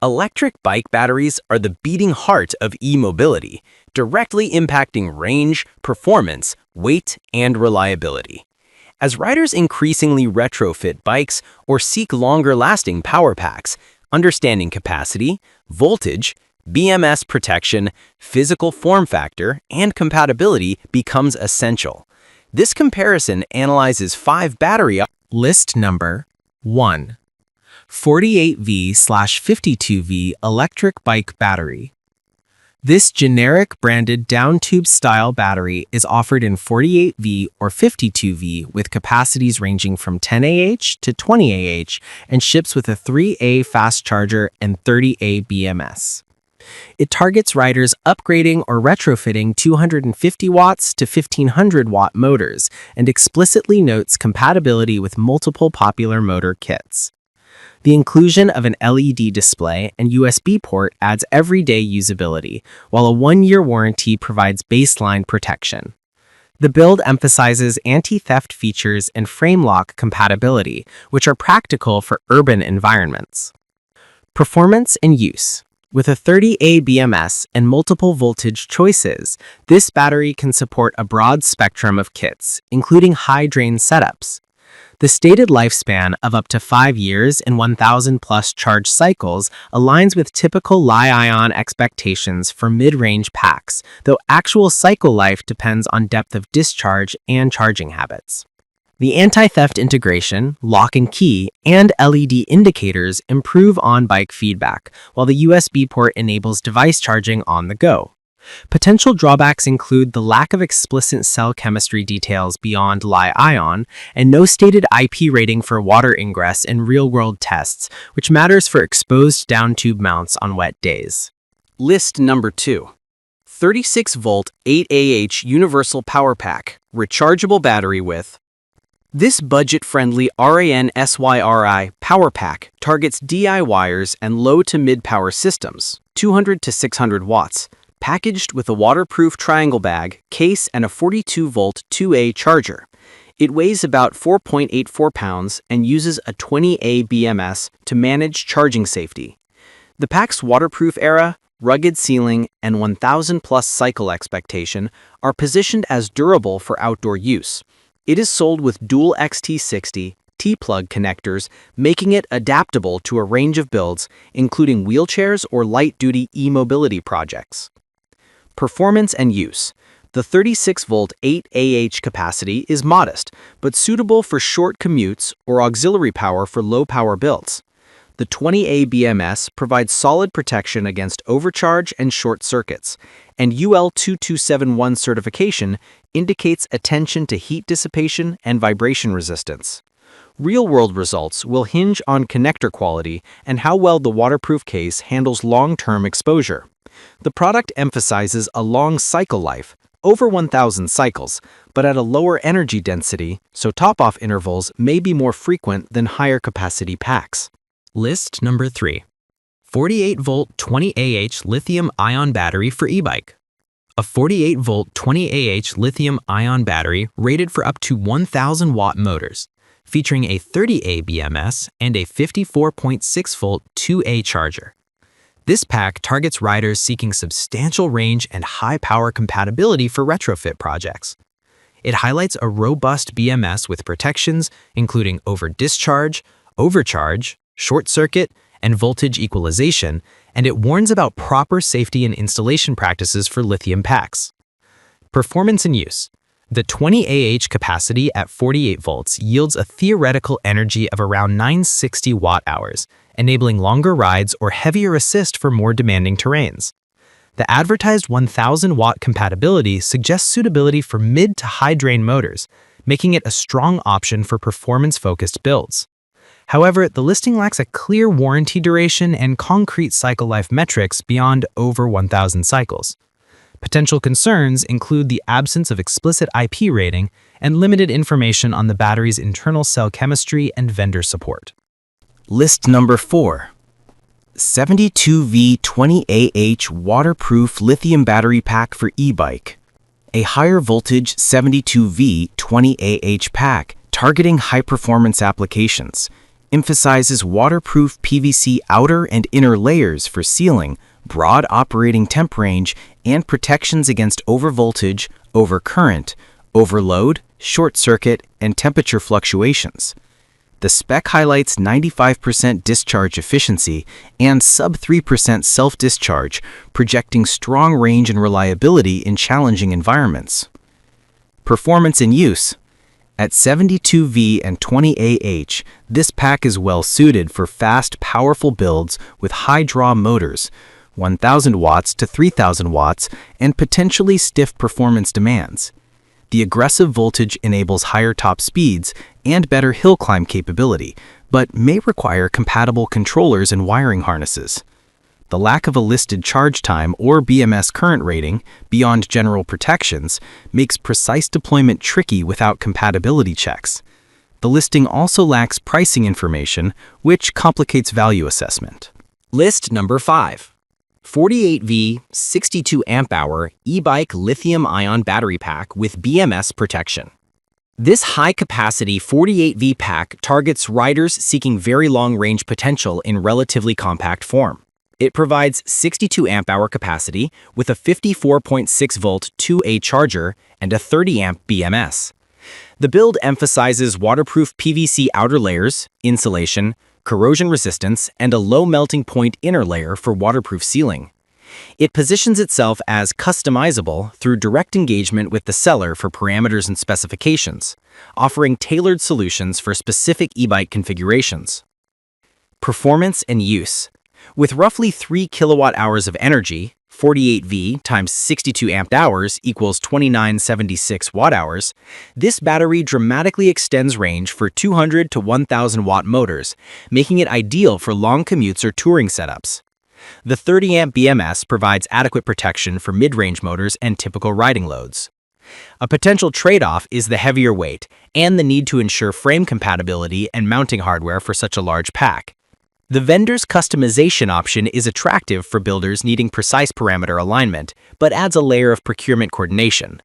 Electric bike batteries are the beating heart of e-mobility, directly impacting range, performance, weight, and reliability. As riders increasingly retrofit bikes or seek longer-lasting power packs, understanding capacity, voltage, BMS protection, physical form factor, and compatibility becomes essential. This comparison analyzes 5 battery List number 1. 48V/52V electric bike battery. This generic branded down-tube style battery is offered in 48V or 52V with capacities ranging from 10Ah to 20Ah and ships with a 3A fast charger and 30A BMS. It targets riders upgrading or retrofitting 250 watts to 1500 watt motors and explicitly notes compatibility with multiple popular motor kits. The inclusion of an LED display and USB port adds everyday usability, while a 1-year warranty provides baseline protection. The build emphasizes anti-theft features and frame lock compatibility, which are practical for urban environments. Performance and use. With a 30A BMS and multiple voltage choices, this battery can support a broad spectrum of kits, including high-drain setups. The stated lifespan of up to 5 years and 1,000-plus charge cycles aligns with typical Li-ion expectations for mid-range packs, though actual cycle life depends on depth of discharge and charging habits. The anti-theft integration, lock and key, and LED indicators improve on-bike feedback, while the USB port enables device charging on the go. Potential drawbacks include the lack of explicit cell chemistry details beyond Li-ion and no stated IP rating for water ingress in real-world tests, which matters for exposed down-tube mounts on wet days. List number 2. 36-volt 8Ah Universal Power Pack, rechargeable battery with. This budget-friendly RAN-SYRI power pack targets DIYers and low to mid-power systems, 200 to 600 watts, packaged with a waterproof triangle bag, case, and a 42-volt 2A charger. It weighs about 4.84 pounds and uses a 20A BMS to manage charging safety. The pack's waterproof era, rugged sealing, and 1,000-plus cycle expectation are positioned as durable for outdoor use. It is sold with dual XT60 T-plug connectors, making it adaptable to a range of builds, including wheelchairs or light-duty e-mobility projects. Performance and use. The 36-volt 8Ah capacity is modest, but suitable for short commutes or auxiliary power for low-power builds. The 20A BMS provides solid protection against overcharge and short circuits, and UL 2271 certification indicates attention to heat dissipation and vibration resistance. Real-world results will hinge on connector quality and how well the waterproof case handles long-term exposure. The product emphasizes a long cycle life, over 1,000 cycles, but at a lower energy density, so top-off intervals may be more frequent than higher capacity packs. List number 3. 48-volt 20Ah lithium-ion battery for e-bike. A 48-volt 20Ah lithium-ion battery rated for up to 1,000-watt motors, featuring a 30A BMS and a 54.6-volt 2A charger. This pack targets riders seeking substantial range and high-power compatibility for retrofit projects. It highlights a robust BMS with protections including over-discharge, overcharge, short circuit, and voltage equalization, and it warns about proper safety and installation practices for lithium packs. Performance and use. The 20Ah capacity at 48 volts yields a theoretical energy of around 960 watt-hours, enabling longer rides or heavier assist for more demanding terrains. The advertised 1,000-watt compatibility suggests suitability for mid to high-drain motors, making it a strong option for performance-focused builds. However, the listing lacks a clear warranty duration and concrete cycle life metrics beyond over 1,000 cycles. Potential concerns include the absence of explicit IP rating and limited information on the battery's internal cell chemistry and vendor support. List number 4. 72V20Ah waterproof lithium battery pack for e-bike. A higher voltage 72V20Ah pack targeting high-performance applications, emphasizes waterproof PVC outer and inner layers for sealing, broad operating temp range, and protections against overvoltage, overcurrent, overload, short circuit, and temperature fluctuations. The spec highlights 95% discharge efficiency and sub 3% self-discharge, projecting strong range and reliability in challenging environments. Performance in use. At 72V and 20Ah, this pack is well suited for fast, powerful builds with high-draw motors, 1,000 watts to 3,000 watts, and potentially stiff performance demands. The aggressive voltage enables higher top speeds and better hill climb capability, but may require compatible controllers and wiring harnesses. The lack of a listed charge time or BMS current rating beyond general protections makes precise deployment tricky without compatibility checks. The listing also lacks pricing information, which complicates value assessment. List number 5. 48V 62 amp-hour Ebike lithium-ion battery pack with BMS protection. This high-capacity 48V pack targets riders seeking very long-range potential in relatively compact form. It provides 62 amp-hour capacity with a 54.6-volt 2A charger and a 30-amp BMS. The build emphasizes waterproof PVC outer layers, insulation, corrosion resistance, and a low melting point inner layer for waterproof sealing. It positions itself as customizable through direct engagement with the seller for parameters and specifications, offering tailored solutions for specific e-bike configurations. Performance and use. With roughly 3 kilowatt-hours of energy, 48V times 62 amp-hours equals 2976 watt-hours, this battery dramatically extends range for 200 to 1000 watt motors, making it ideal for long commutes or touring setups. The 30-amp BMS provides adequate protection for mid-range motors and typical riding loads. A potential trade-off is the heavier weight and the need to ensure frame compatibility and mounting hardware for such a large pack. The vendor's customization option is attractive for builders needing precise parameter alignment, but adds a layer of procurement coordination.